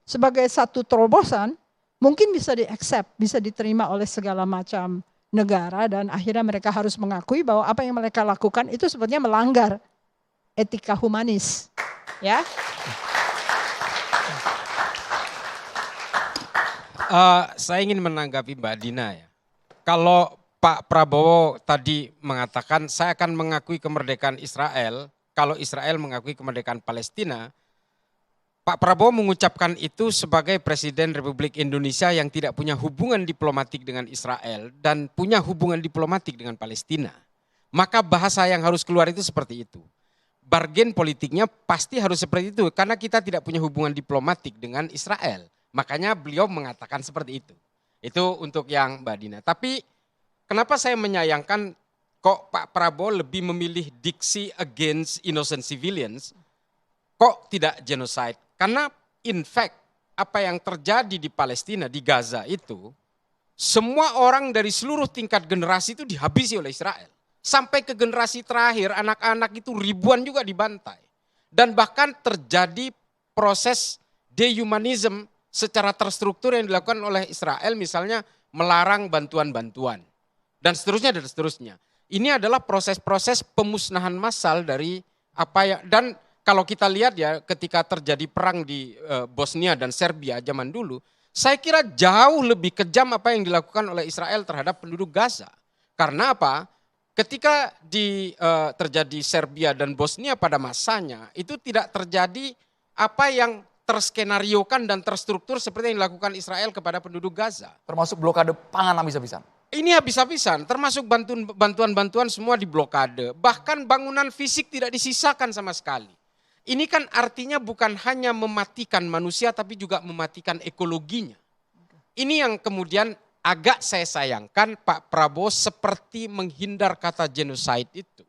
sebagai satu terobosan, mungkin bisa di-accept, bisa diterima oleh segala macam negara, dan akhirnya mereka harus mengakui bahwa apa yang mereka lakukan itu sebenarnya melanggar etika humanis. Ya. Saya ingin menanggapi Mbak Dina ya. Kalau Pak Prabowo tadi mengatakan saya akan mengakui kemerdekaan Israel, kalau Israel mengakui kemerdekaan Palestina, Pak Prabowo mengucapkan itu sebagai Presiden Republik Indonesia yang tidak punya hubungan diplomatik dengan Israel dan punya hubungan diplomatik dengan Palestina. Maka bahasa yang harus keluar itu seperti itu. Bargain politiknya pasti harus seperti itu karena kita tidak punya hubungan diplomatik dengan Israel. Makanya beliau mengatakan seperti itu. Itu untuk yang Mbak Dina. Tapi kenapa saya menyayangkan kok Pak Prabowo lebih memilih diksi against innocent civilians, kok tidak genocide? Karena in fact apa yang terjadi di Palestina, di Gaza itu, semua orang dari seluruh tingkat generasi itu dihabisi oleh Israel. Sampai ke generasi terakhir, anak-anak itu ribuan juga dibantai. Dan bahkan terjadi proses dehumanism secara terstruktur yang dilakukan oleh Israel, misalnya melarang bantuan-bantuan. Dan seterusnya dan seterusnya. Ini adalah proses-proses pemusnahan massal dari apa yang, dan kalau kita lihat ya ketika terjadi perang di Bosnia dan Serbia zaman dulu, saya kira jauh lebih kejam apa yang dilakukan oleh Israel terhadap penduduk Gaza. Karena apa? Ketika terjadi Serbia dan Bosnia pada masanya, itu tidak terjadi apa yang terskenariokan dan terstruktur seperti yang dilakukan Israel kepada penduduk Gaza. Termasuk blokade pangan habis-habisan. Ini habis-habisan, termasuk bantuan-bantuan semua diblokade. Bahkan bangunan fisik tidak disisakan sama sekali. Ini kan artinya bukan hanya mematikan manusia tapi juga mematikan ekologinya. Ini yang kemudian agak saya sayangkan Pak Prabowo seperti menghindar kata genocide itu.